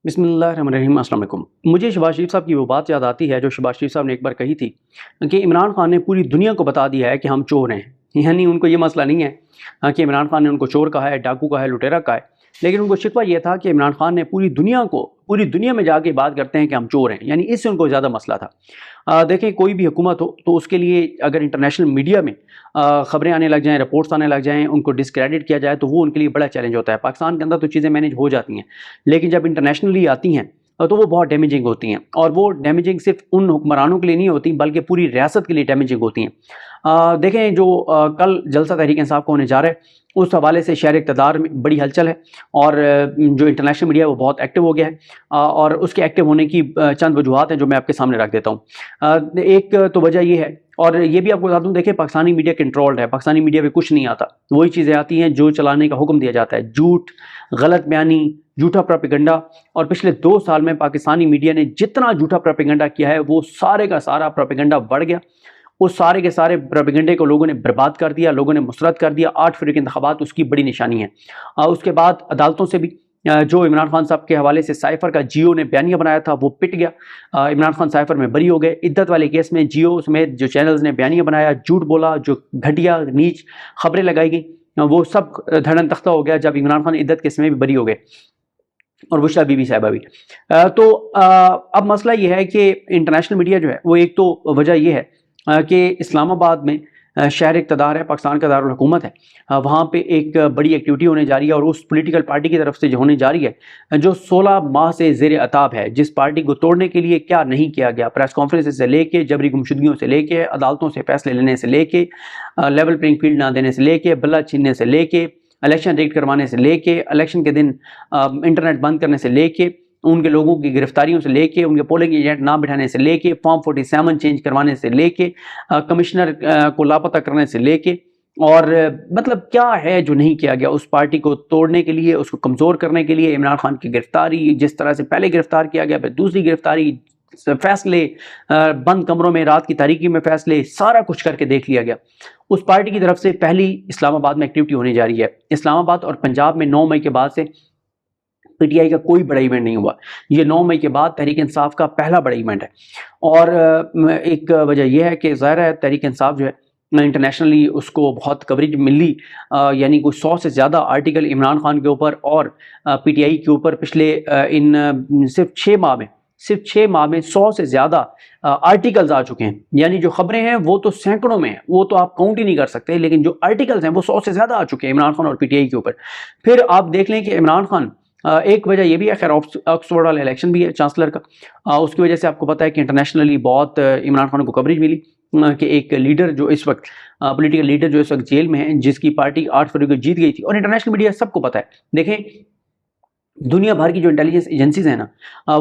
بسم اللہ الرحمن الرحیم۔ السلام علیکم۔ مجھے شہباز شریف صاحب کی وہ بات یاد آتی ہے جو شہباز شریف صاحب نے ایک بار کہی تھی کہ عمران خان نے پوری دنیا کو بتا دیا ہے کہ ہم چور ہیں۔ یعنی ان کو یہ مسئلہ نہیں ہے کہ عمران خان نے ان کو چور کہا ہے، ڈاکو کہا ہے، لٹیرا کہا ہے، لیکن ان کو شکوہ یہ تھا کہ عمران خان نے پوری دنیا میں جا کے بات کرتے ہیں کہ ہم چور ہیں، یعنی اس سے ان کو زیادہ مسئلہ تھا۔ دیکھیں، کوئی بھی حکومت ہو تو اس کے لیے اگر انٹرنیشنل میڈیا میں خبریں آنے لگ جائیں، رپورٹس آنے لگ جائیں، ان کو ڈسکریڈٹ کیا جائے تو وہ ان کے لیے بڑا چیلنج ہوتا ہے۔ پاکستان کے اندر تو چیزیں مینیج ہو جاتی ہیں، لیکن جب انٹرنیشنلی آتی ہیں تو وہ بہت ڈیمیجنگ ہوتی ہیں، اور وہ ڈیمیجنگ صرف ان حکمرانوں کے لیے نہیں ہوتی بلکہ پوری ریاست کے لیے ڈیمیجنگ ہوتی ہیں۔ دیکھیں، جو کل جلسہ تحریک انصاف کو ہونے جا رہا ہے اس حوالے سے شہر اقتدار میں بڑی ہلچل ہے، اور جو انٹرنیشنل میڈیا ہے وہ بہت ایکٹیو ہو گیا ہے، اور اس کے ایکٹیو ہونے کی چند وجوہات ہیں جو میں آپ کے سامنے رکھ دیتا ہوں۔ ایک تو وجہ یہ ہے، اور یہ بھی آپ کو بتا دوں، دیکھیں پاکستانی میڈیا کنٹرولڈ ہے، پاکستانی میڈیا پہ کچھ نہیں آتا، وہی چیزیں آتی ہیں جو چلانے کا حکم دیا جاتا ہے، جھوٹ، غلط بیانی، جھوٹا پروپیگنڈا۔ اور پچھلے 2 سال میں پاکستانی میڈیا نے جتنا جھوٹا پروپیگنڈا کیا ہے وہ سارے کا سارا پروپیگنڈا بڑھ گیا، اس سارے کے سارے پروپیگنڈے کو لوگوں نے برباد کر دیا، لوگوں نے مسرت کر دیا۔ 8 فروری کے انتخابات اس کی بڑی نشانی ہے۔ اس کے بعد عدالتوں سے بھی جو عمران خان صاحب کے حوالے سے سائفر کا جیو نے بیانیہ بنایا تھا وہ پٹ گیا، عمران خان سائفر میں بری ہو گئے۔ عدت والے کیس میں جیو سمیت جو چینلز نے بیانیہ بنایا، جھوٹ بولا، جو گھٹیا نیچ خبریں لگائی گئیں، وہ سب دھڑن تختہ ہو گیا جب عمران خان عدت کیس میں بھی بری ہو گئے، اور بشریٰ بی بی صاحبہ بھی۔ تو اب مسئلہ یہ ہے کہ انٹرنیشنل میڈیا جو ہے وہ، ایک تو وجہ یہ ہے کہ اسلام آباد میں شہر اقتدار ہے، پاکستان کا دارالحکومت ہے، وہاں پہ ایک بڑی ایکٹیویٹی ہونے جا رہی ہے، اور اس پولیٹیکل پارٹی کی طرف سے جو ہونے جا رہی ہے، جو 16 ماہ سے زیر عتاب ہے، جس پارٹی کو توڑنے کے لیے کیا نہیں کیا گیا، پریس کانفرنس سے لے کے، جبری گمشدگیوں سے لے کے، عدالتوں سے فیصلے لینے سے لے کے، لیول پلینگ فیلڈ نہ دینے سے لے کے، بلہ چھیننے سے لے کے، الیکشن ریگ کروانے سے لے کے، الیکشن کے دن انٹرنیٹ بند کرنے سے لے کے، ان کے لوگوں کی گرفتاریوں سے لے کے، ان کے پولنگ ایجنٹ نہ بٹھانے سے لے کے، فارم 47 چینج کروانے سے لے کے، کمشنر کو لاپتہ کرنے سے لے کے، اور مطلب کیا ہے جو نہیں کیا گیا اس پارٹی کو توڑنے کے لیے، اس کو کمزور کرنے کے لیے۔ عمران خان کی گرفتاری، جس طرح سے پہلے گرفتار کیا گیا، پھر دوسری گرفتاری، فیصلے بند کمروں میں رات کی تاریکی میں فیصلے، سارا کچھ کر کے دیکھ لیا گیا۔ اس پارٹی کی طرف سے پہلی اسلام آباد میں ایکٹیویٹی ہونے جا رہی ہے۔ اسلام آباد اور پنجاب میں 9 مئی کے بعد سے پی ٹی آئی کا کوئی بڑا ایونٹ نہیں ہوا، یہ 9 مئی کے بعد تحریک انصاف کا پہلا بڑا ایونٹ ہے۔ اور ایک وجہ یہ ہے کہ ظاہر ہے تحریک انصاف جو ہے انٹرنیشنلی اس کو بہت کوریج ملی، یعنی کوئی 100 سے زیادہ آرٹیکل عمران خان کے اوپر اور پی ٹی آئی کے اوپر پچھلے صرف 6 ماہ میں 100 سے زیادہ آرٹیکلز آ چکے ہیں۔ یعنی جو خبریں ہیں وہ تو سینکڑوں میں ہیں، وہ تو آپ کاؤنٹ ہی نہیں کر سکتے، لیکن جو آرٹیکلز ہیں وہ 100 سے زیادہ آ چکے ہیں عمران خان اور پی ٹی آئی کے اوپر۔ پھر آپ دیکھ لیں کہ عمران خان، ایک وجہ یہ بھی ہے، خیر آکسفورڈ والا الیکشن بھی ہے چانسلر کا، اس کی وجہ سے آپ کو پتہ ہے کہ انٹرنیشنلی بہت عمران خان کو کوریج ملی کہ ایک لیڈر جو اس وقت پولیٹیکل لیڈر جو اس وقت جیل میں ہے، جس کی پارٹی 8 فروری کو جیت گئی تھی، اور انٹرنیشنل میڈیا سب کو پتہ ہے۔ دیکھیں، دنیا بھر کی جو انٹیلیجنس ایجنسیز ہیں نا،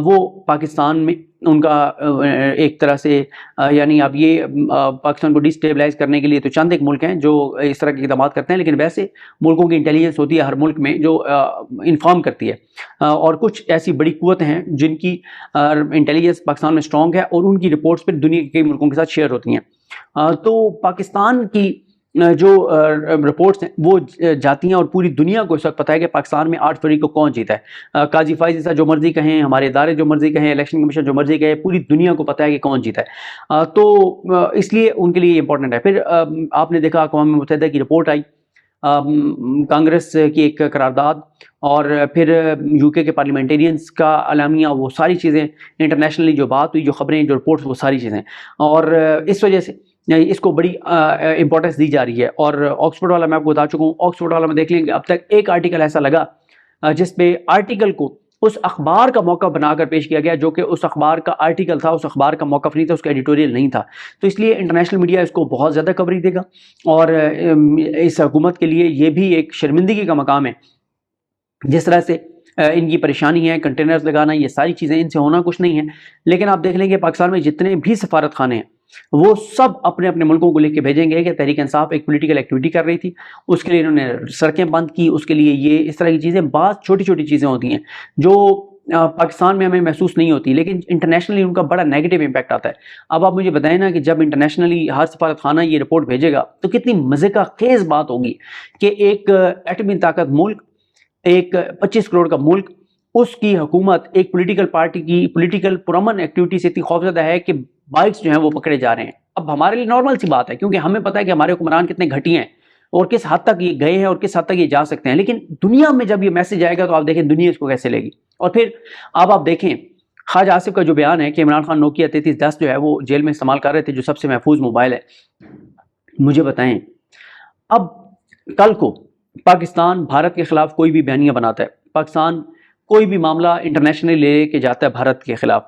وہ پاکستان میں ان کا ایک طرح سے، یعنی اب یہ پاکستان کو ڈیسٹیبلائز کرنے کے لیے تو چند ایک ملک ہیں جو اس طرح کے اقدامات کرتے ہیں، لیکن ویسے ملکوں کی انٹیلیجنس ہوتی ہے ہر ملک میں جو انفارم کرتی ہے، اور کچھ ایسی بڑی قوتیں ہیں جن کی انٹیلیجنس پاکستان میں اسٹرانگ ہے، اور ان کی رپورٹس پھر دنیا کے کئی ملکوں کے ساتھ شیئر ہوتی ہیں۔ تو پاکستان کی جو رپورٹس ہیں وہ جاتی ہیں، اور پوری دنیا کو اس وقت پتہ ہے کہ پاکستان میں 8 فروری کو کون جیتا ہے۔ قاضی فائز عیسیٰ جو مرضی کہیں، ہمارے ادارے جو مرضی کہیں، الیکشن کمیشن جو مرضی کہے، پوری دنیا کو پتہ ہے کہ کون جیتا ہے۔ تو اس لیے ان کے لیے یہ امپورٹنٹ ہے۔ پھر آپ نے دیکھا اقوام متحدہ کی رپورٹ آئی، کانگریس کی ایک قرارداد، اور پھر یو کے پارلیمنٹیرینز کا اعلامیہ، وہ ساری چیزیں انٹرنیشنلی جو بات ہوئی، جو خبریں، جو رپورٹس، وہ ساری چیزیں، اور اس وجہ سے اس کو بڑی امپورٹنس دی جا رہی ہے۔ اور آکسفورڈ والا میں آپ کو بتا چکا ہوں، آکسفورڈ والا میں دیکھ لیں کہ اب تک ایک آرٹیکل ایسا لگا جس پہ آرٹیکل کو اس اخبار کا موقف بنا کر پیش کیا گیا جو کہ اس اخبار کا آرٹیکل تھا، اس اخبار کا موقف نہیں تھا، اس کا ایڈیٹوریل نہیں تھا۔ تو اس لیے انٹرنیشنل میڈیا اس کو بہت زیادہ کوریج دے گا، اور اس حکومت کے لیے یہ بھی ایک شرمندگی کا مقام ہے، جس طرح سے ان کی پریشانی ہے، کنٹینرز لگانا، یہ ساری چیزیں، ان سے ہونا کچھ نہیں ہے۔ لیکن آپ دیکھ لیں کہ پاکستان میں جتنے بھی سفارت خانے ہیں وہ سب اپنے اپنے ملکوں کو لکھ کے بھیجیں گے کہ تحریک انصاف ایک پولیٹیکل ایکٹیویٹی کر رہی تھی، اس کے لیے انہوں نے سڑکیں بند کی، اس کے لیے یہ اس طرح کی چیزیں، بعض چھوٹی چھوٹی چیزیں ہوتی ہیں جو پاکستان میں ہمیں محسوس نہیں ہوتی، لیکن انٹرنیشنلی ان کا بڑا نیگیٹو امپیکٹ آتا ہے۔ اب آپ مجھے بتائیں نا کہ جب انٹرنیشنلی ہر سفارت خانہ یہ رپورٹ بھیجے گا تو کتنی مزے کا خیز بات ہوگی کہ ایک ایٹمی طاقت ملک، ایک 25 کروڑ کا ملک، اس کی حکومت ایک پولیٹیکل پارٹی کی پولیٹیکل پرامن ایکٹیویٹی سے اتنی خوفزدہ ہے کہ بائکس جو ہیں وہ پکڑے جا رہے ہیں. اب ہمارے لیے نارمل سی بات ہے کیونکہ ہمیں پتہ ہے کہ ہمارے حکمران کتنے گھٹیا ہیں اور کس حد تک یہ گئے ہیں اور کس حد تک یہ جا سکتے ہیں. لیکن دنیا میں جب یہ میسج آئے گا تو آپ دیکھیں دنیا اس کو کیسے لے گی. اور پھر آپ دیکھیں خواجہ آصف کا جو بیان ہے کہ عمران خان نوکیا 3310 جو ہے وہ جیل میں استعمال کر رہے تھے جو سب سے محفوظ موبائل ہے. مجھے بتائیں اب کل کو پاکستان بھارت کے خلاف کوئی بھی بیانیہ بناتا ہے, پاکستان کوئی بھی معاملہ انٹرنیشنلی لے کے جاتا ہے بھارت کے خلاف,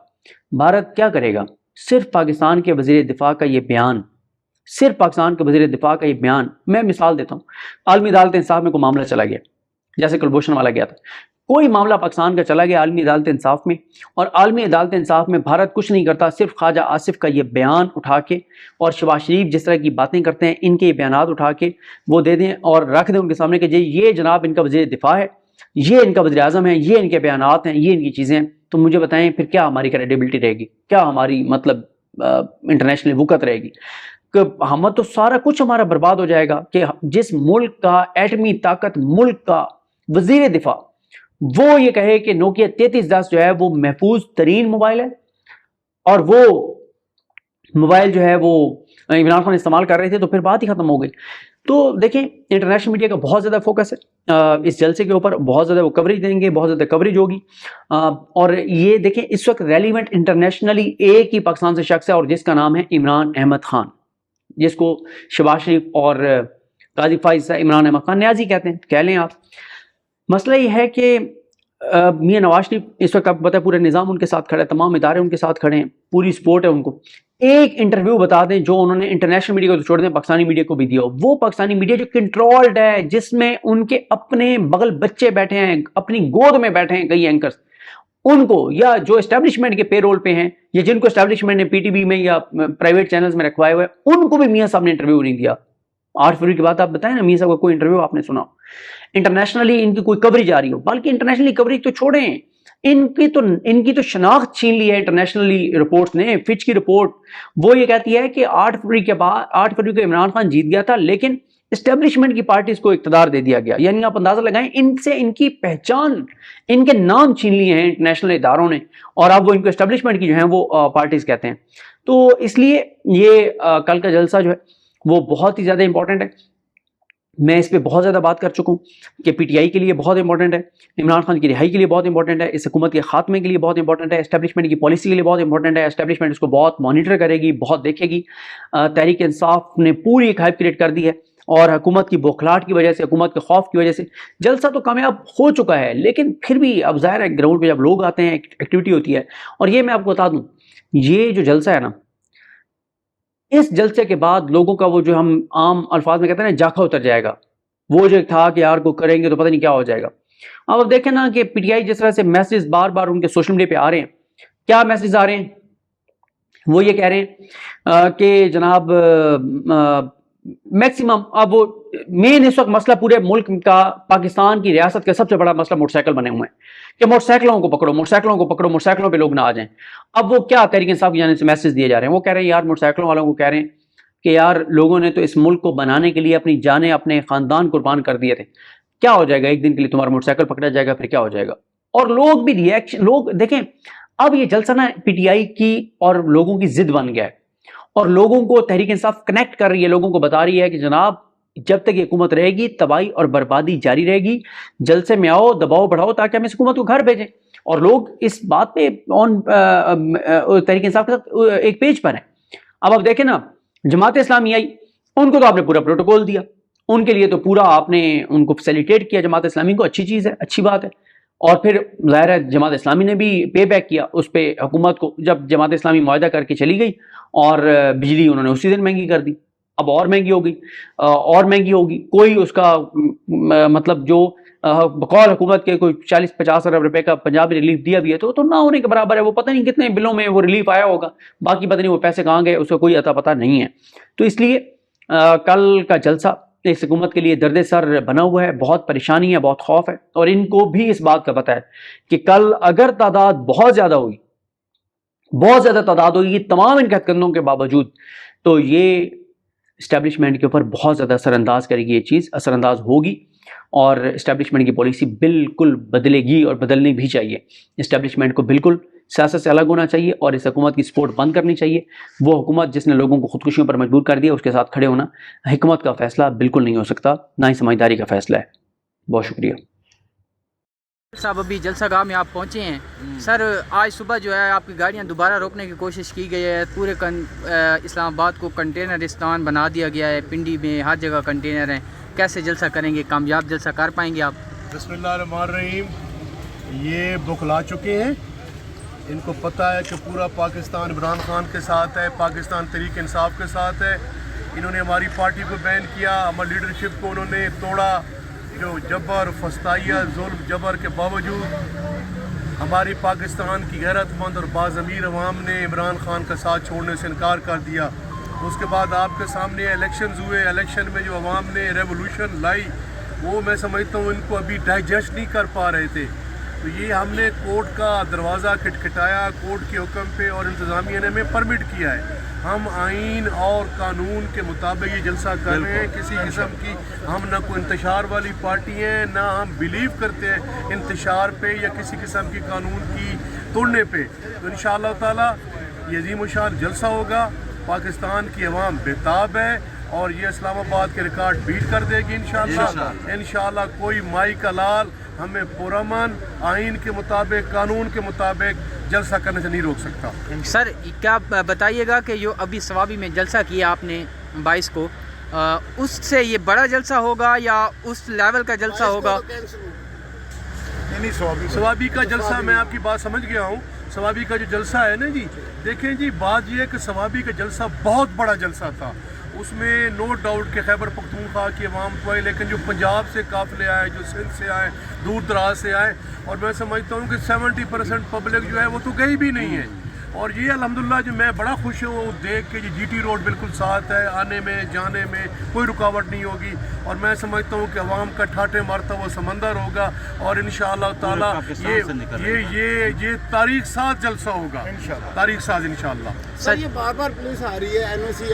بھارت کیا کرے گا؟ صرف پاکستان کے وزیر دفاع کا یہ بیان, صرف پاکستان کے وزیر دفاع کا یہ بیان, میں مثال دیتا ہوں, عالمی عدالت انصاف میں کوئی معاملہ چلا گیا جیسے کلبھوشن والا گیا تھا, کوئی معاملہ پاکستان کا چلا گیا عالمی عدالت انصاف میں, اور عالمی عدالت انصاف میں بھارت کچھ نہیں کرتا, صرف خواجہ آصف کا یہ بیان اٹھا کے اور شہباز شریف جس طرح کی باتیں کرتے ہیں ان کے یہ بیانات اٹھا کے وہ دے دیں اور رکھ دیں ان کے سامنے کہ یہ جناب ان کا وزیر دفاع ہے, یہ ان کا وزیر اعظم ہے, یہ ان کے بیانات ہیں, یہ ان کی چیزیں ہیں. تو مجھے بتائیں پھر کیا ہماری کریڈیبلٹی رہے گی, کیا ہماری مطلب انٹرنیشنل وقت رہے گی؟ کہ ہم تو سارا کچھ ہمارا برباد ہو جائے گا کہ جس ملک کا ایٹمی طاقت ملک کا وزیر دفاع وہ یہ کہے کہ نوکیا 3310 جو ہے وہ محفوظ ترین موبائل ہے, اور وہ موبائل جو ہے وہ عمران خان استعمال کر رہے تھے, تو پھر بات ہی ختم ہو گئی. تو دیکھیں انٹرنیشنل میڈیا کا بہت زیادہ فوکس ہے اس جلسے کے اوپر, بہت زیادہ وہ کوریج دیں گے, بہت زیادہ کوریج ہوگی. اور یہ دیکھیں اس وقت ریلیونٹ انٹرنیشنلی ایک ہی پاکستان سے شخص ہے اور جس کا نام ہے عمران احمد خان, جس کو شہباز شریف اور قاضی فائز عمران احمد خان نیازی کہتے ہیں, کہہ لیں آپ. مسئلہ یہ ہے کہ میاں نواز شریف اس وقت آپ کو پتہ ہے پورے نظام ان کے ساتھ کھڑے ہیں, تمام ادارے ان کے ساتھ کھڑے ہیں, پوری سپورٹ ہے ان کو. ایک انٹرویو بتا دیں جو انہوں نے انٹرنیشنل میڈیا کو تو چھوڑ دیں پاکستانی میڈیا کو بھی دیا, وہ پاکستانی میڈیا جو کنٹرولڈ ہے, جس میں ان کے اپنے بغل بچے بیٹھے ہیں, اپنی گود میں بیٹھے ہیں کئی اینکرز, ان کو یا جو اسٹیبلشمنٹ کے پے رول پہ ہیں یا جن کو اسٹیبلشمنٹ نے پی ٹی وی میں یا پرائیویٹ چینلز میں رکھوائے ہوئے, ان کو بھی میاں صاحب نے انٹرویو نہیں دیا. 8 فروری کی بات آپ بتائیں نا, میاں صاحب کا کوئی انٹرویو آپ نے سنا انٹرنیشنلی ان کی کوئی کوریج آ رہی ہو؟ بلکہ انٹرنیشنلی کوریج تو چھوڑیں, ان کی تو شناخت چھین لی ہے انٹرنیشنلی رپورٹس نے. فچ کی رپورٹ وہ یہ کہتی ہے کہ 8 فروری کو عمران خان جیت گیا تھا لیکن اسٹیبلشمنٹ کی پارٹیز کو اقتدار دے دیا گیا. یعنی آپ اندازہ لگائیں ان سے ان کی پہچان, ان کے نام چھین لیے ہیں انٹرنیشنل اداروں نے, اور اب وہ ان کو اسٹیبلشمنٹ کی جو ہیں وہ پارٹیز کہتے ہیں. تو اس لیے یہ کل کا جلسہ جو ہے وہ بہت ہی زیادہ امپورٹنٹ ہے. میں اس پہ بہت زیادہ بات کر چکا ہوں کہ پی ٹی آئی کے لیے بہت امپورٹنٹ ہے, عمران خان کی رہائی کے لیے بہت امپورٹنٹ ہے, اس حکومت کے خاتمے کے لیے بہت امپورٹنٹ ہے, اسٹیبلشمنٹ کی پالیسی کے لیے بہت امپورٹنٹ ہے. اسٹیبلشمنٹ اس کو بہت مانیٹر کرے گی, بہت دیکھے گی. تحریک انصاف نے پوری ایک ہائپ کریٹ کر دی ہے, اور حکومت کی بوکھلاہٹ کی وجہ سے, حکومت کے خوف کی وجہ سے جلسہ تو کامیاب ہو چکا ہے, لیکن پھر بھی اب ظاہر ہے گراؤنڈ پہ جب لوگ آتے ہیں ایکٹیویٹی ہوتی ہے. اور یہ میں آپ کو بتا دوں, یہ جو جلسہ ہے نا, اس جلسے کے بعد لوگوں کا وہ جو ہم عام الفاظ میں کہتے ہیں نا جاکھا اتر جائے گا, وہ جو تھا کہ یار کو کریں گے تو پتہ نہیں کیا ہو جائے گا. اب دیکھیں نا کہ پی ٹی آئی جس طرح سے میسیج بار بار ان کے سوشل میڈیا پہ آ رہے ہیں, کیا میسیج آ رہے ہیں؟ وہ یہ کہہ رہے ہیں کہ جناب میکسیمم اب وہ مین اس وقت مسئلہ پورے ملک کا, پاکستان کی ریاست کا سب سے بڑا مسئلہ موٹر سائیکل بنے ہوئے ہیں کہ موٹر سائیکلوں کو پکڑو, موٹر سائیکلوں کو پکڑو, موٹر سائیکلوں پہ لوگ نہ آ جائیں. اب وہ کیا تحریک انصاف کی جانب سے میسیج دیے جا رہے ہیں, وہ کہہ رہے ہیں یار موٹر سائیکلوں والوں کو کہہ رہے ہیں کہ یار لوگوں نے تو اس ملک کو بنانے کے لیے اپنی جانیں, اپنے خاندان قربان کر دیے تھے, کیا ہو جائے گا ایک دن کے لیے تمہارا موٹر سائیکل پکڑا جائے گا, پھر کیا ہو جائے گا؟ اور لوگ بھی ریئیکشن, لوگ دیکھیں اب یہ جلسہ نا پی ٹی آئی کی اور لوگوں کی ضد بن گیا ہے, اور لوگوں کو تحریک انصاف کنیکٹ کر رہی ہے, لوگوں کو بتا رہی ہے کہ جناب جب تک یہ حکومت رہے گی تباہی اور بربادی جاری رہے گی, جلسے میں آؤ, دباؤ بڑھاؤ تاکہ ہم اس حکومت کو گھر بھیجیں. اور لوگ اس بات پہ تحریک انصاف کے ساتھ ایک پیج پر ہیں. اب آپ دیکھیں نا, جماعت اسلامی آئی, ان کو تو آپ نے پورا پروٹوکول دیا, ان کے لیے تو پورا آپ نے ان کو فیسیلیٹیٹ کیا, جماعت اسلامی کو اچھی چیز ہے, اچھی بات ہے. اور پھر ظاہر ہے جماعت اسلامی نے بھی پے بیک کیا اس پہ حکومت کو, جب جماعت اسلامی معاہدہ کر کے چلی گئی اور بجلی انہوں نے اسی دن مہنگی کر دی. اب اور مہنگی ہو گئی, اور مہنگی ہوگی, کوئی اس کا مطلب جو بقول حکومت کے کوئی 40-50 ارب روپے کا پنجاب ریلیف دیا بھی ہے تو نہ ہونے کے برابر ہے. وہ پتہ نہیں کتنے بلوں میں وہ ریلیف آیا ہوگا, باقی پتہ نہیں وہ پیسے کہاں گئے, اس کا کوئی اتا پتہ نہیں ہے. تو اس لیے کل کا جلسہ اس حکومت کے لیے درد سر بنا ہوا ہے, بہت پریشانی ہے, بہت خوف ہے, اور ان کو بھی اس بات کا پتہ ہے کہ کل اگر تعداد بہت زیادہ ہوئی, بہت زیادہ تعداد ہوگی تمام ان کے ہتھکنڈوں کے باوجود, تو یہ اسٹیبلشمنٹ کے اوپر بہت زیادہ اثر انداز کرے گی, یہ چیز اثر انداز ہوگی. اور اسٹیبلشمنٹ کی پالیسی بالکل بدلے گی اور بدلنی بھی چاہیے. اسٹیبلشمنٹ کو بالکل سیاست سے الگ ہونا چاہیے اور اس حکومت کی سپورٹ بند کرنی چاہیے. وہ حکومت جس نے لوگوں کو خودکشیوں پر مجبور کر دیا، اس کے ساتھ کھڑے ہونا حکومت کا فیصلہ بالکل نہیں ہو سکتا، نہ ہی سمجھداری کا فیصلہ ہے. بہت شکریہ صاحب. ابھی جلسہ گاہ میں آپ پہنچے ہیں سر. آج صبح جو ہے آپ کی گاڑیاں دوبارہ روکنے کی کوشش کی گئی ہے. پورے اسلام آباد کو کنٹینرستان بنا دیا گیا ہے. پنڈی میں ہر جگہ کنٹینر ہیں. کیسے جلسہ کریں گے؟ کامیاب جلسہ کر پائیں گے آپ؟ بسم اللہ الرحمن الرحیم. یہ بخلا چکے ہیں. ان کو پتہ ہے کہ پورا پاکستان عمران خان کے ساتھ ہے، پاکستان تحریک انصاف کے ساتھ ہے. انہوں نے ہماری پارٹی کو بین کیا، ہماری لیڈرشپ کو انہوں نے توڑا. جو جبر، فسطائیہ، ظلم جبر کے باوجود ہماری پاکستان کی غیرت مند اور باضمیر عوام نے عمران خان کا ساتھ چھوڑنے سے انکار کر دیا. اس کے بعد آپ کے سامنے الیکشنز ہوئے. الیکشن میں جو عوام نے ریولوشن لائی وہ میں سمجھتا ہوں ان کو ابھی ڈائجسٹ نہیں کر پا رہے تھے. تو یہ ہم نے کورٹ کا دروازہ کھٹکھٹایا، کورٹ کے حکم پہ، اور انتظامیہ نے ہمیں پرمٹ کیا ہے. ہم آئین اور قانون کے مطابق یہ جلسہ کر رہے ہیں. کسی قسم کی ہم نہ کوئی انتشار والی پارٹی ہیں، نہ ہم بلیو کرتے ہیں انتشار پہ یا کسی قسم کی قانون کی توڑنے پہ. تو انشاءاللہ تعالی یہ عظیم الشان جلسہ ہوگا. پاکستان کی عوام بےتاب ہے اور یہ اسلام آباد کے ریکارڈ بیٹ کر دے گی انشاءاللہ. انشاءاللہ کوئی مائی کا لال ہمیں پرامن آئین کے مطابق، قانون کے مطابق جلسہ کرنے سے نہیں روک سکتا. سر کیا بتائیے گا کہ جو ابھی ثوابی میں جلسہ کیا آپ نے 22 کو، اس سے یہ بڑا جلسہ ہوگا یا اس لیول کا جلسہ ہوگا؟ ثوابی کا جلسہ میں آپ کی بات سمجھ گیا ہوں. ثوابی کا جو جلسہ ہے نا جی، دیکھیں جی، بات یہ ہے کہ ثوابی کا جلسہ بہت بڑا جلسہ تھا. اس میں نو ڈاؤٹ کہ خیبر پختونخوا کی عوام تو آئی، لیکن جو پنجاب سے قافلے آئے، جو سندھ سے آئے، دور دراز سے آئے، اور میں سمجھتا ہوں کہ 70% پبلک جو ہے وہ تو گئی بھی نہیں ہے. اور یہ الحمدللہ جو میں بڑا خوش ہوں دیکھ کے جی ٹی روڈ بالکل ساتھ ہے، آنے میں جانے میں کوئی رکاوٹ نہیں ہوگی. اور میں سمجھتا ہوں کہ عوام کا ٹھاٹھے مارتا وہ سمندر ہوگا اور انشاءاللہ تعالی یہ تاریخ ساز جلسہ ہوگا. تاریخ ساز انشاءاللہ. سر یہ بار بار پولیس آ رہی ہے، این او سی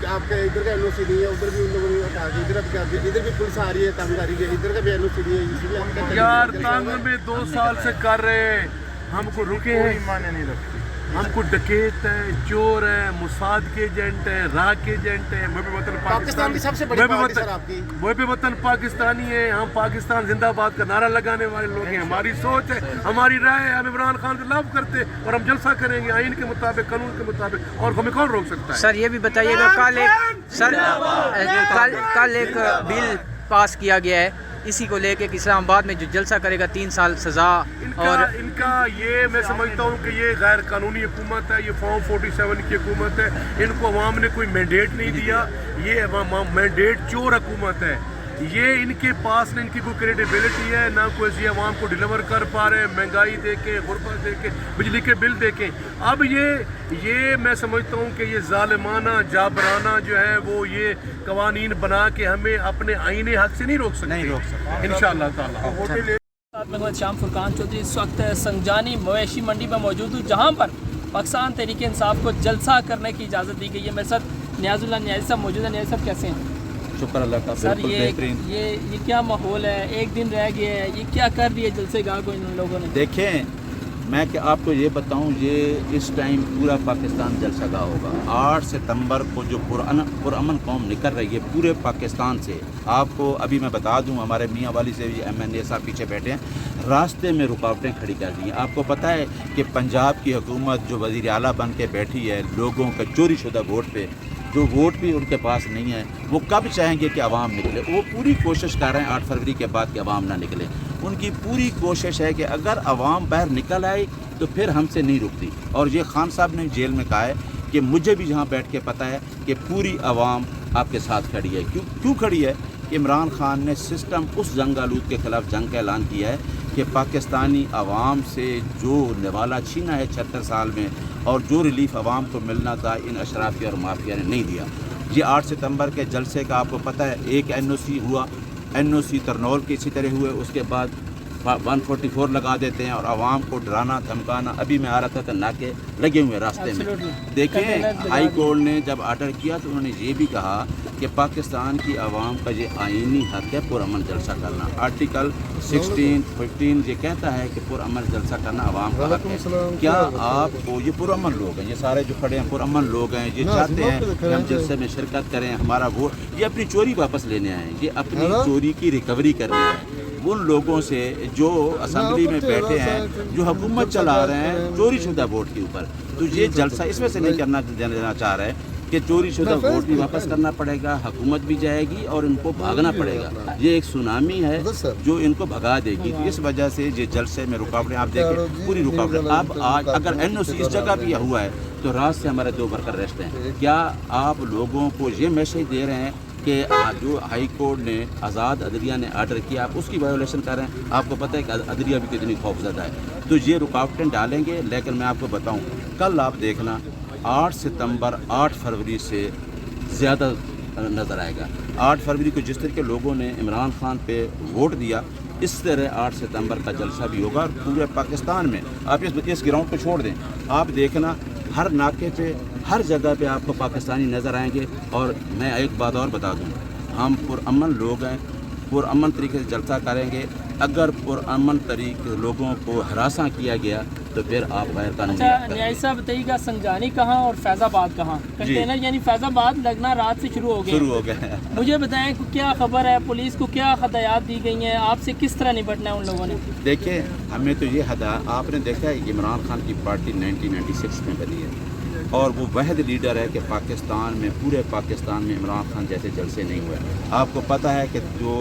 آپ کا ادھر کا این او سی نہیں ہے، ادھر بھی ان لوگوں نے کہا کہ ادھر بھی پولیس آ رہی ہے، تنگ آ رہی ہے، ادھر کا بھی این او سی نہیں ہے. اسی لیے یار تنگ میں 2 سال سے کر رہے ہیں. ہم کو رکے ہیں، مانے نہیں رکھتے. ہم کو ڈکیت ہے، چور ہے، موساد کے ایجنٹ ہے، راہ کے ایجنٹ ہے. وہ بھی وطن پاکستان کی سب سے بڑی پارٹی سر آپ کی، وہ بھی وطن پاکستانی ہے. ہم پاکستان زندہ باد کا نعرہ لگانے والے لوگ ہیں. ہماری سوچ ہے، ہماری رائے ہے، ہم عمران خان کو لو کرتے اور ہم جلسہ کریں گے آئین کے مطابق، قانون کے مطابق، اور ہمیں کون روک سکتا ہے؟ سر یہ بھی بتائیے گا، کل ایک بل پاس کیا گیا ہے اسی کو لے کے کہ اسلام آباد میں جو جلسہ کرے گا 3 سال سزا. اور ان کا یہ میں سمجھتا ہوں کہ یہ غیر قانونی حکومت ہے، یہ فارم 47 کی حکومت ہے. ان کو عوام نے کوئی مینڈیٹ نہیں دیا. یہ مینڈیٹ چور حکومت ہے. یہ ان کے پاس نہ ان کی کوئی کریڈیبلٹی ہے، نہ کوئی یہ عوام کو ڈیلیور کر پا رہے ہیں. مہنگائی دے کے، غربت دے کے، بجلی کے بل دے کے. اب یہ میں سمجھتا ہوں کہ یہ ظالمانہ جابرانہ جو ہے وہ یہ قوانین بنا کے ہمیں اپنے آئینی حق سے نہیں روک سکتے انشاءاللہ تعالی. محمد شام فرقان چودھری اس وقت سنجانی مویشی منڈی میں موجود ہوں، جہاں پر پاکستان تحریک انصاف کو جلسہ کرنے کی اجازت دی گئی ہے. میرے ساتھ نیاز اللہ نیازی صاحب موجود ہیں. نیازی صاحب کیسے ہیں؟ شکر اللہ کا. سر یہ کیا ماحول ہے؟ ایک دن رہ گیا ہے، یہ کیا کر رہی ہے جلسے گاہ کو ان لوگوں نے؟ دیکھیں، میں کہ آپ کو یہ بتاؤں، یہ اس ٹائم پورا پاکستان جلسہ گاہ ہوگا. 8 ستمبر کو جو پرامن قوم نکل رہی ہے پورے پاکستان سے. آپ کو ابھی میں بتا دوں، ہمارے میاں والی سے بھی MNA صاحب پیچھے بیٹھے ہیں، راستے میں رکاوٹیں کھڑی کر دی ہیں. آپ کو پتہ ہے کہ پنجاب کی حکومت جو وزیر اعلیٰ بن کے بیٹھی ہے، لوگوں کا چوری شدہ ووٹ پہ، جو ووٹ بھی ان کے پاس نہیں ہے، وہ کب چاہیں گے کہ عوام نکلے. وہ پوری کوشش کر رہے ہیں 8 فروری کے بعد کہ عوام نہ نکلے. ان کی پوری کوشش ہے کہ اگر عوام باہر نکل آئی تو پھر ہم سے نہیں رکتی. اور یہ خان صاحب نے جیل میں کہا ہے کہ مجھے بھی جہاں بیٹھ کے پتہ ہے کہ پوری عوام آپ کے ساتھ کھڑی ہے. کیوں کھڑی ہے؟ عمران خان نے سسٹم اس جنگ آلود کے خلاف جنگ کا اعلان کیا ہے کہ پاکستانی عوام سے جو نوالا چھینا ہے 76 سال میں، اور جو ریلیف عوام کو ملنا تھا، ان اشرافیہ اور مافیا نے نہیں دیا. یہ 8 ستمبر کے جلسے کا آپ کو پتہ ہے، ایک NOC ہوا، NOC ترنول کے اسی طرح ہوئے. اس کے بعد 144 لگا دیتے ہیں اور عوام کو ڈرانا دھمکانا. ابھی میں آ رہا تھا تو ناکے لگے ہوئے راستے میں. دیکھیں، ہائی کورٹ نے جب آرڈر کیا تو انہوں نے یہ بھی کہا کہ پاکستان کی عوام کا یہ آئینی حق ہے پرامن جلسہ کرنا. آرٹیکل 16-15 یہ کہتا ہے کہ پرامن جلسہ کرنا عوام کا حق ہے. کیا آپ کو یہ پرامن لوگ ہیں, یہ سارے جو کھڑے ہیں پرامن لوگ ہیں, یہ چاہتے ہیں کہ ہم جلسے میں شرکت کریں, ہمارا ووٹ, یہ اپنی چوری واپس لینے آئے ہیں, یہ اپنی چوری کی ریکوری کرنے آئے ہیں. ان لوگوں سے جو اسمبلی میں بیٹھے ہیں, جو حکومت چلا رہے ہیں چوری شدہ ووٹ کے اوپر, تو یہ جلسہ اس میں سے نہیں کرنا دینا چاہ رہے کہ چوری شدہ ووٹ بھی واپس کرنا پڑے گا, حکومت بھی جائے گی اور ان کو بھاگنا پڑے گا. یہ ایک سونامی ہے جو ان کو بھگا دے گی. اس وجہ سے یہ جلسے میں رکاوٹیں آپ دیکھیں, پوری رکاوٹیں. اب آج اگر NOC اس جگہ بھی ہوا ہے تو رات سے ہمارے 2 ورکر ریسٹ ہیں. کیا آپ لوگوں کو یہ میسج دے رہے ہیں کہ جو ہائی کورٹ نے آزاد عدلیہ نے آرڈر کیا آپ اس کی وائیولیشن کر رہے ہیں؟ آپ کو پتہ ہے کہ عدلیہ بھی کتنی خوفزدہ ہے. تو یہ رکاوٹیں ڈالیں گے, لیکن میں آپ کو بتاؤں کل آپ دیکھنا 8 ستمبر 8 فروری سے زیادہ نظر آئے گا. 8 فروری کو جس طرح کے لوگوں نے عمران خان پہ ووٹ دیا, اس طرح 8 ستمبر کا جلسہ بھی ہوگا. اور پورے پاکستان میں آپ اس گراؤنڈ کو چھوڑ دیں, آپ دیکھنا ہر ناکے پہ ہر جگہ پہ آپ کو پاکستانی نظر آئیں گے. اور میں ایک بات اور بتا دوں, ہم پرامن لوگ ہیں, پرامن طریقے سے جلسہ کریں گے. اگر پرامن طریقے لوگوں کو ہراساں کیا گیا تو پھر آپ غیر قانونی. اچھا نیاز صاحب بتائیے گا, سنجانی کہاں اور فیض آباد کہاں؟ کنٹینر یعنی فیض آباد لگنا رات سے شروع ہو گئے. مجھے بتائیں کیا خبر ہے, پولیس کو کیا ہدایات دی گئی ہیں, آپ سے کس طرح نپٹنا ہے ان لوگوں نے؟ دیکھیں ہمیں تو یہ ہدایت, آپ نے دیکھا ہے عمران خان کی پارٹی 1996 میں بنی ہے اور وہ واحد لیڈر ہے کہ پاکستان میں, پورے پاکستان میں عمران خان جیسے جلسے نہیں ہوئے. آپ کو پتہ ہے کہ جو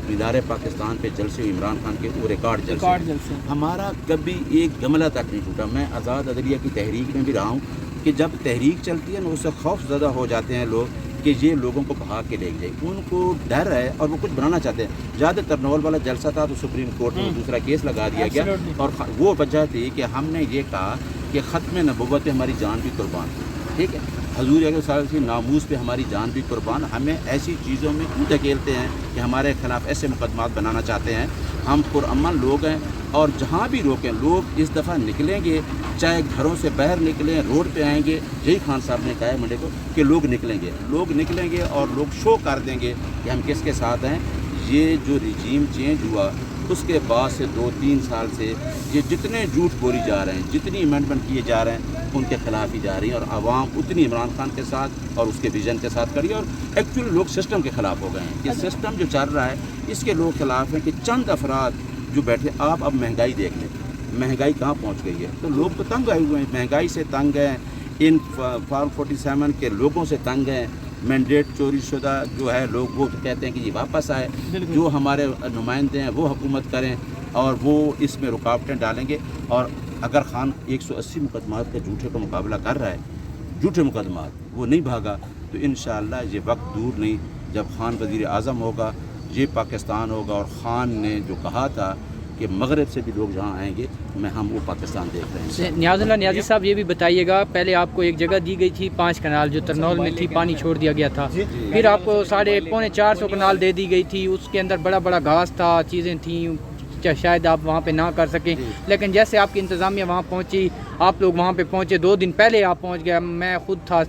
مدار پاکستان پہ جلسے ہوئے عمران خان کے, وہ ریکارڈ جلسے. ہمارا کبھی ایک گملہ تک نہیں ٹوٹا. میں آزاد عدلیہ کی تحریک میں بھی رہا ہوں کہ جب تحریک چلتی ہے نا اس سے خوف زدہ ہو جاتے ہیں لوگ کہ یہ لوگوں کو بھاگ کے لے جائے. ان کو ڈر ہے اور وہ کچھ بنانا چاہتے ہیں. زیادہ تر نول والا جلسہ تھا تو سپریم کورٹ میں دوسرا کیس لگا دیا گیا, اور وہ وجہ تھی کہ ہم نے یہ کہا کہ ختم نبوت پہ ہماری جان بھی قربان. ٹھیک ہے, حضور اکرم صلی اللہ علیہ وسلم کی ناموس پہ ہماری جان بھی قربان. ہمیں ایسی چیزوں میں کیوں دھکیلتے ہیں کہ ہمارے خلاف ایسے مقدمات بنانا چاہتے ہیں؟ ہم پرامن لوگ ہیں اور جہاں بھی روکیں لوگ اس دفعہ نکلیں گے, چاہے گھروں سے باہر نکلیں, روڈ پہ آئیں گے. یہی خان صاحب نے کہا ہے منڈے کو کہ لوگ نکلیں گے اور لوگ شو کر دیں گے کہ ہم کس کے ساتھ ہیں. یہ جو رجیم چینج ہوا اس کے بعد سے 2-3 سال سے یہ جتنے جھوٹ بولی جا رہے ہیں, جتنی امینڈمنٹ کیے جا رہے ہیں, ان کے خلاف ہی جا رہی ہیں. اور عوام اتنی عمران خان کے ساتھ اور اس کے ویژن کے ساتھ کری, اور ایکچولی لوگ سسٹم کے خلاف ہو گئے ہیں. یہ سسٹم جو چل رہا ہے اس کے لوگ خلاف ہیں کہ چند افراد جو بیٹھے. آپ اب مہنگائی دیکھ لیں, مہنگائی کہاں پہنچ گئی ہے. تو لوگ تو تنگ آئے ہوئے ہیں, مہنگائی سے تنگ ہیں, ان فارم 47 کے لوگوں سے تنگ ہیں. مینڈیٹ چوری شدہ جو ہے لوگ وہ کہتے ہیں کہ یہ واپس آئے, جو ہمارے نمائندے ہیں وہ حکومت کریں اور وہ اس میں رکاوٹیں ڈالیں گے. اور اگر خان 180 مقدمات کے جھوٹے کا مقابلہ کر رہا ہے, جھوٹے مقدمات, وہ نہیں بھاگا, تو انشاءاللہ یہ وقت دور نہیں جب خان وزیر اعظم ہوگا, یہ پاکستان ہوگا. اور خان نے جو کہا تھا کہ مغرب سے بھی لوگ جہاں آئیں گے, ہم وہ پاکستان دیکھ رہے ہیں. نیاز اللہ نیازی صاحب یہ بھی بتائیے گا, پہلے آپ کو ایک جگہ دی گئی تھی 5 کنال جو ترنول میں تھی, پانی چھوڑ دیا گیا تھا. پھر آپ کو 450 کنال دے دی گئی تھی, اس کے اندر بڑا بڑا گھاس تھا, چیزیں تھیں, شاید آپ وہاں پہ نہ کر سکیں. لیکن جیسے آپ کی انتظامیہ وہاں پہنچی, آپ لوگ وہاں پہ پہنچے, 2 دن پہلے آپ پہنچ گئے, میں خود تھا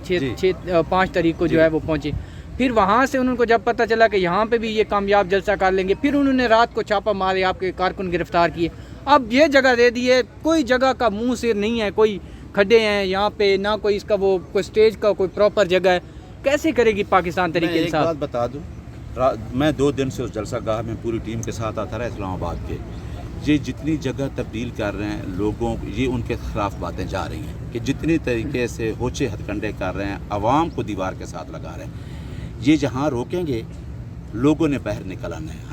5 تاریخ کو جو ہے وہ پہنچے. پھر وہاں سے انہوں کو جب پتہ چلا کہ یہاں پہ بھی یہ کامیاب جلسہ کر لیں گے, پھر انہوں نے رات کو چھاپا مارے, آپ کے کارکن گرفتار کیے. اب یہ جگہ دے دی ہے, کوئی جگہ کا منہ سر نہیں ہے, کوئی کھڈے ہیں یہاں پہ, نہ کوئی اس کا وہ کوئی اسٹیج کا کوئی پراپر جگہ ہے. کیسے کرے گی پاکستان طریقے ایک بات بتا دوں, میں 2 دن سے اس جلسہ گاہ میں پوری ٹیم کے ساتھ آتا رہا اسلام آباد کے. یہ جتنی جگہ تبدیل کر رہے ہیں لوگوں, یہ ان کے خلاف باتیں جا رہی ہیں کہ جتنی طریقے سے ہوچے ہتھ کنڈے کر رہے ہیں, عوام کو دیوار کے ساتھ لگا رہے ہیں. یہ جہاں روکیں گے لوگوں نے باہر نکل آنا ہے.